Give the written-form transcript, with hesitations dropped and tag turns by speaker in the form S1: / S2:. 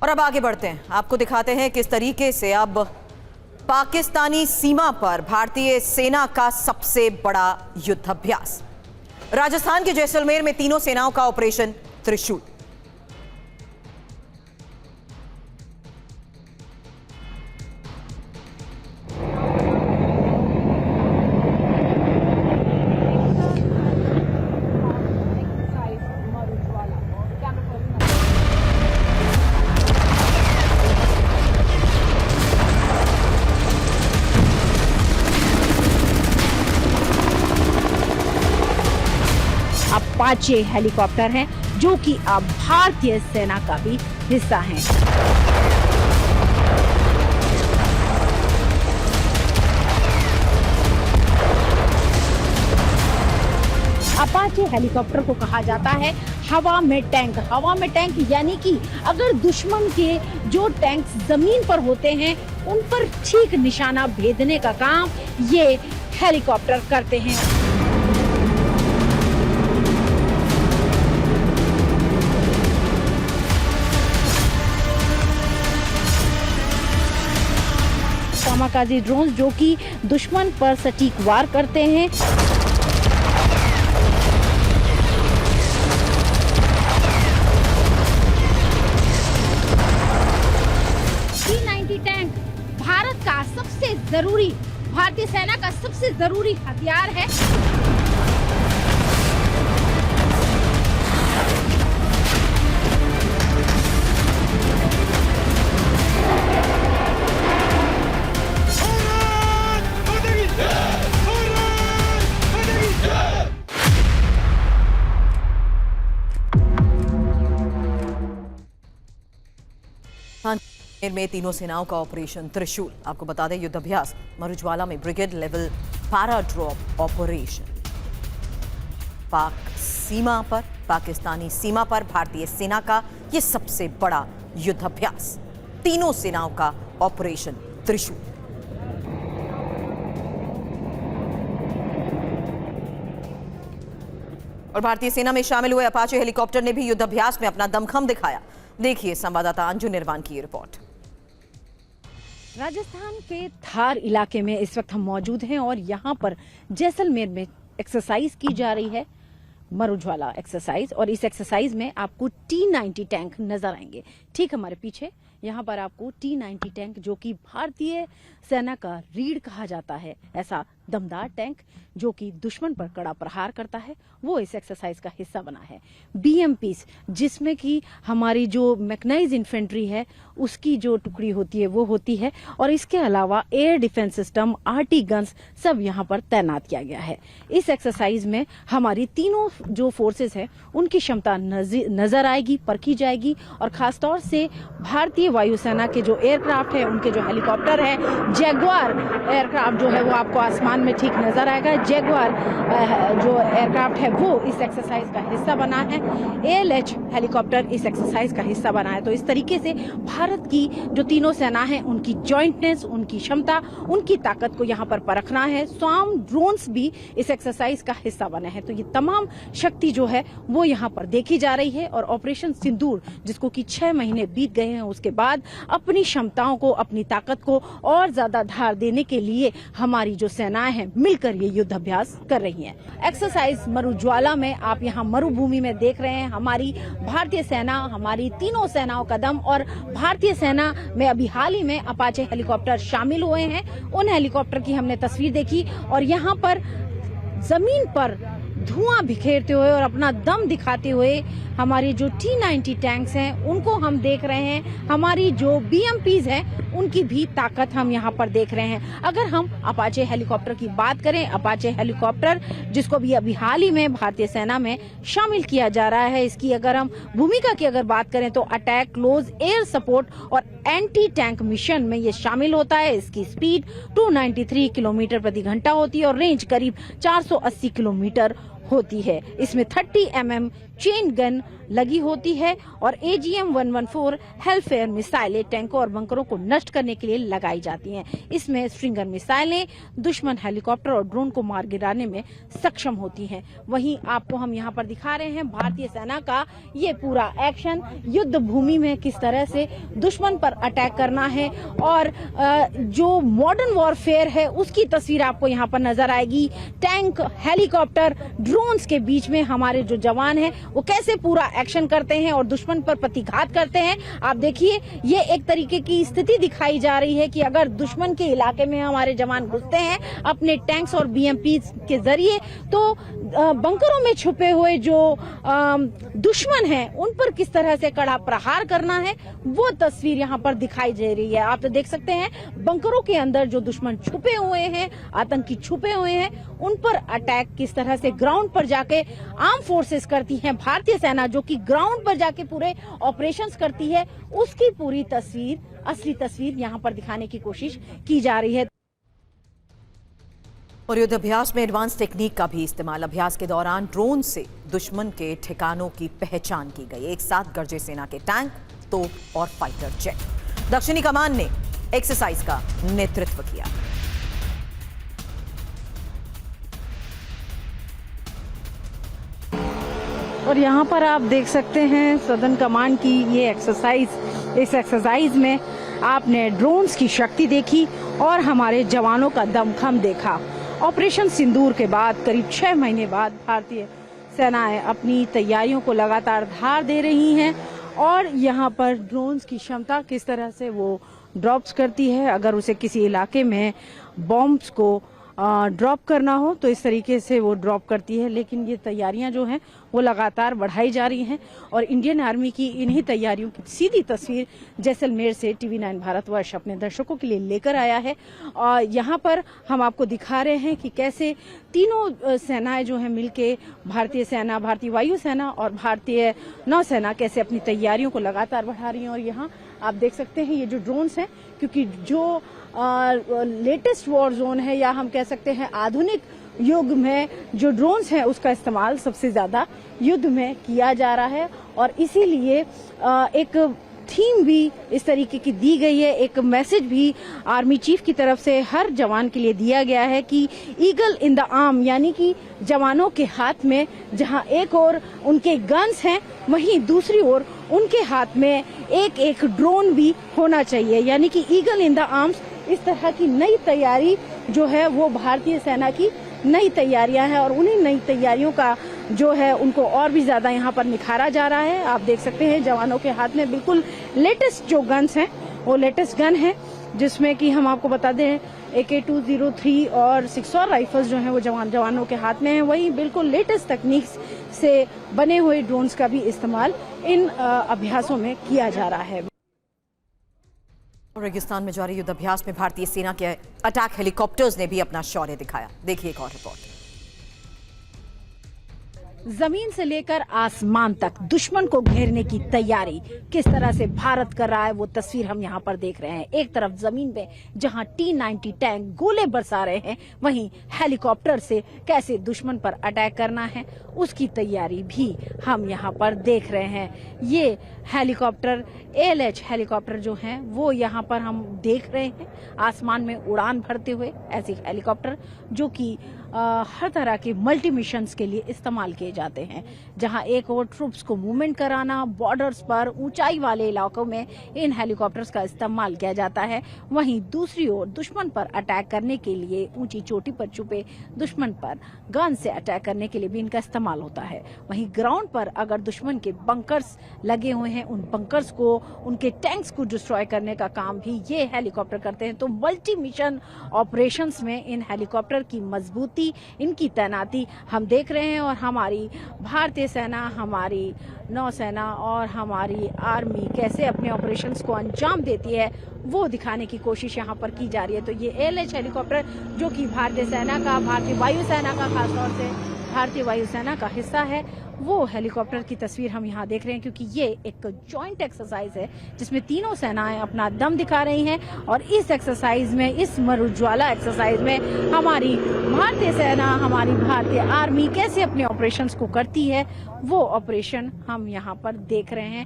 S1: और अब आगे बढ़ते हैं, आपको दिखाते हैं किस तरीके से अब पाकिस्तानी सीमा पर भारतीय सेना का सबसे बड़ा युद्धाभ्यास। राजस्थान के जैसलमेर में तीनों सेनाओं का ऑपरेशन त्रिशूल।
S2: अपाचे हेलीकॉप्टर हैं जो कि अब भारतीय सेना का भी हिस्सा हैं। अपाचे हेलीकॉप्टर को कहा जाता है हवा में टैंक। हवा में टैंक यानी कि अगर दुश्मन के जो टैंक जमीन पर होते हैं उन पर ठीक निशाना भेदने का काम ये हेलीकॉप्टर करते हैं। कामाकाजी ड्रोन जो कि दुश्मन पर सटीक वार करते हैं। T-90 टैंक भारत का सबसे जरूरी, भारतीय सेना का सबसे जरूरी हथियार है।
S1: में तीनों सेनाओं का ऑपरेशन त्रिशूल। आपको बता दें, युद्धाभ्यास मरुज्वाला में brigade level para drop operation. Pakistani सीमा पर भारतीय सेना का यह सबसे बड़ा युद्धाभ्यास, तीनों सेनाओं का ऑपरेशन त्रिशूल। और भारतीय सेना में शामिल हुए अपाचे हेलीकॉप्टर ने भी युद्धाभ्यास में अपना दमखम दिखाया। देखिए संवाददाता अंजू निर्वाण की रिपोर्ट।
S2: राजस्थान के थार इलाके में इस वक्त हम मौजूद हैं और यहाँ पर जैसलमेर में एक्सरसाइज की जा रही है, मरुज्वाला एक्सरसाइज। और इस एक्सरसाइज में आपको T-90 टैंक नजर आएंगे। ठीक हमारे पीछे यहाँ पर आपको T-90 टैंक, जो कि भारतीय सेना का रीढ़ कहा जाता है, ऐसा दमदार टैंक जो कि दुश्मन पर कड़ा प्रहार करता है, वो इस एक्सरसाइज का हिस्सा बना है। BMPs, जिसमें कि हमारी जो मैकेनाइज्ड इन्फेंट्री है उसकी जो टुकड़ी होती है वो होती है। और इसके अलावा air defence system, RT guns सब यहाँ पर तैनात किया गया है। इस एक्सरसाइज में हमारी तीनों जो फोर्सेस है उनकी क्षमता नजर आएगी, परखी जाएगी। और खासतौर से भारतीय वायुसेना के जो एयरक्राफ्ट है, उनके जो हेलीकॉप्टर है, जैगुआर एयरक्राफ्ट जो है वो आपको आसमान में ठीक नजर आएगा। जैगुआर जो एयरक्राफ्ट है वो इस एक्सरसाइज का हिस्सा बना है। ALH हेलीकॉप्टर इस एक्सरसाइज का हिस्सा बना है। तो इस तरीके से भारत की जो तीनों सेना है उनकी जॉइंटनेस, उनकी क्षमता, उनकी ताकत को यहाँ पर परखना है। स्वार्म ड्रोन्स भी इस एक्सरसाइज का हिस्सा बने हैं। तो ये तमाम शक्ति जो है वो यहाँ पर देखी जा रही है। और ऑपरेशन सिंदूर, जिसको कि 6 महीने बीत गए हैं, उसके बाद अपनी क्षमताओं को, अपनी ताकत को और ज्यादा धार देने के लिए हमारी जो सेनाएं हैं मिलकर ये युद्धाभ्यास कर रही हैं। एक्सरसाइज मरुज्वाला में आप यहाँ मरुभूमि में देख रहे हैं हमारी भारतीय सेना, हमारी तीनों सेनाओं का दम। और भारतीय सेना में अभी हाल ही में अपाचे हेलीकॉप्टर शामिल हुए हैं। उन हेलीकॉप्टर की हमने तस्वीर देखी और यहाँ पर जमीन पर धुआं बिखेरते हुए और अपना दम दिखाते हुए हमारी जो T-90 टैंक्स हैं उनको हम देख रहे हैं। हमारी जो BMPs हैं उनकी भी ताकत हम यहाँ पर देख रहे हैं। अगर हम अपाचे हेलीकॉप्टर की बात करें, अपाचे हेलीकॉप्टर जिसको भी अभी हाल ही में भारतीय सेना में शामिल किया जा रहा है, इसकी अगर हम भूमिका की अगर बात करें तो अटैक, क्लोज एयर सपोर्ट और एंटी टैंक मिशन में ये शामिल होता है। इसकी स्पीड 293 किलोमीटर प्रति घंटा होती है और रेंज करीब 480 किलोमीटर होती है। इसमें 30 mm चेन गन लगी होती है और AGM-114 हेलफेयर मिसाइलें टैंकों और बंकरों को नष्ट करने के लिए लगाई जाती हैं। इसमें स्ट्रिंगर मिसाइलें दुश्मन हेलीकॉप्टर और ड्रोन को मार गिराने में सक्षम होती हैं। वहीं आपको हम यहाँ पर दिखा रहे हैं भारतीय सेना का ये पूरा एक्शन, युद्ध भूमि में किस तरह से दुश्मन पर अटैक करना है और जो मॉडर्न वॉरफेयर है उसकी तस्वीर आपको यहाँ पर नजर आएगी। टैंक, हेलीकॉप्टर, ड्रोन्स के बीच में हमारे जो जवान हैं वो कैसे पूरा एक्शन करते हैं और दुश्मन पर प्रतिघात करते हैं। आप देखिए, ये एक तरीके की स्थिति दिखाई जा रही है कि अगर दुश्मन के इलाके में हमारे जवान घुसते हैं अपने टैंक्स और BMP के जरिए, तो बंकरों में छुपे हुए जो दुश्मन हैं उन पर किस तरह से कड़ा प्रहार करना है, वो तस्वीर यहाँ पर दिखाई दे रही है। आप तो देख सकते हैं बंकरों के अंदर जो दुश्मन छुपे हुए हैं, आतंकी छुपे हुए हैं, उन पर अटैक किस तरह से ग्राउंड पर जाके आर्म फोर्सेस करती है भारतीय सेना, जो कि ग्राउंड पर जाके पूरे ऑपरेशंस करती है, उसकी पूरी तस्वीर, असली तस्वीर यहाँ पर दिखाने की कोशिश की जा रही है।
S1: और युद्ध अभ्यास में एडवांस टेक्निक का भी इस्तेमाल। अभ्यास के दौरान ड्रोन से दुश्मन के ठिकानों की पहचान की गई। एक साथ गरजे सेना के टैंक, तोप और फाइटर जेट। दक्षिणी कमान ने एक्सरसाइज का नेतृत्व किया।
S2: और यहाँ पर आप देख सकते हैं सदर्न कमांड की ये एक्सरसाइज। इस एक्सरसाइज में आपने ड्रोन्स की शक्ति देखी और हमारे जवानों का दमखम देखा। ऑपरेशन सिंदूर के बाद करीब 6 महीने बाद भारतीय सेनाएं अपनी तैयारियों को लगातार धार दे रही हैं और यहाँ पर ड्रोन्स की क्षमता किस तरह से वो ड्रॉप्स करती है। अगर उसे किसी इलाके में बॉम्ब्स को ड्रॉप करना हो तो इस तरीके से वो ड्रॉप करती है। लेकिन ये तैयारियां जो हैं वो लगातार बढ़ाई जा रही हैं और इंडियन आर्मी की इन्हीं तैयारियों की सीधी तस्वीर जैसलमेर से TV9 भारतवर्ष अपने दर्शकों के लिए लेकर आया है। और यहाँ पर हम आपको दिखा रहे हैं कि कैसे तीनों सेनाएं जो हैं मिलके, भारतीय सेना, भारतीय वायुसेना और भारतीय नौसेना, कैसे अपनी तैयारियों को लगातार बढ़ा रही हैं। और यहाँ आप देख सकते हैं ये जो ड्रोन्स हैं, क्योंकि जो लेटेस्ट वॉर जोन है या हम कह सकते हैं आधुनिक युग में जो ड्रोन्स हैं उसका इस्तेमाल सबसे ज्यादा युद्ध में किया जा रहा है और इसीलिए एक थीम भी इस तरीके की दी गई है। एक मैसेज भी आर्मी चीफ की तरफ से हर जवान के लिए दिया गया है कि ईगल इन द आर्म, यानी कि जवानों के हाथ में जहां एक ओर उनके गन्स हैं वहीं दूसरी ओर उनके हाथ में एक एक ड्रोन भी होना चाहिए, यानी कि ईगल इन द आर्म्स। इस तरह की नई तैयारी जो है वो भारतीय सेना की नई तैयारियां हैं और उन्हीं नई तैयारियों का जो है उनको और भी ज्यादा यहाँ पर निखारा जा रहा है। आप देख सकते हैं जवानों के हाथ में बिल्कुल लेटेस्ट जो गन्स हैं वो लेटेस्ट गन है, जिसमें कि हम आपको बता दें AK-203 और 6 और राइफल्स जो हैं वो जवानों के हाथ में हैं। वहीं बिल्कुल लेटेस्ट तकनीक से बने हुए ड्रोन्स का भी इस्तेमाल इन अभ्यासों में किया जा रहा है।
S1: रेगिस्तान में जारी युद्ध अभ्यास में भारतीय सेना के अटैक हेलीकॉप्टर्स ने भी अपना शौर्य दिखाया। देखिए एक और रिपोर्ट।
S2: जमीन से लेकर आसमान तक दुश्मन को घेरने की तैयारी किस तरह से भारत कर रहा है वो तस्वीर हम यहाँ पर देख रहे हैं। एक तरफ जमीन पे जहाँ T-90 टैंक गोले बरसा रहे हैं, वहीं हेलीकॉप्टर से कैसे दुश्मन पर अटैक करना है उसकी तैयारी भी हम यहाँ पर देख रहे हैं। ये हेलीकॉप्टर ALH हेलीकॉप्टर जो हैं वो यहाँ पर हम देख रहे हैं आसमान में उड़ान भरते हुए। ऐसे हेलीकॉप्टर जो कि हर तरह के मल्टी मिशंस के लिए इस्तेमाल किए जाते हैं, जहां एक और ट्रूप्स को मूवमेंट कराना, बॉर्डर्स पर ऊंचाई वाले इलाकों में इन हेलीकॉप्टर्स का इस्तेमाल किया जाता है। वहीं दूसरी ओर दुश्मन पर अटैक करने के लिए, ऊंची चोटी पर छुपे दुश्मन पर गन से अटैक करने के लिए भी इनका इस्तेमाल होता है। वहीं ग्राउंड पर अगर दुश्मन के बंकर्स लगे हुए हैं, उन बंकर्स को, उनके टैंक्स को डिस्ट्रॉय करने का काम भी ये हेलीकॉप्टर करते हैं। तो मल्टी मिशन ऑपरेशंस में इन हेलीकॉप्टर की मजबूती, इनकी तैनाती हम देख रहे हैं और हमारी भारतीय सेना, हमारी नौसेना और हमारी आर्मी कैसे अपने ऑपरेशंस को अंजाम देती है वो दिखाने की कोशिश यहाँ पर की जा रही है। तो ये ALH हेलीकॉप्टर जो कि भारतीय सेना का, भारतीय वायुसेना का, खासतौर से भारतीय वायुसेना का हिस्सा है, वो हेलीकॉप्टर की तस्वीर हम यहाँ देख रहे हैं, क्योंकि ये एक जॉइंट एक्सरसाइज है जिसमें तीनों सेनाएं अपना दम दिखा रही हैं। और इस एक्सरसाइज में, इस मरुज्वाला एक्सरसाइज में हमारी भारतीय सेना, हमारी भारतीय आर्मी कैसे अपने ऑपरेशंस को करती है, वो ऑपरेशन हम यहाँ पर देख रहे हैं।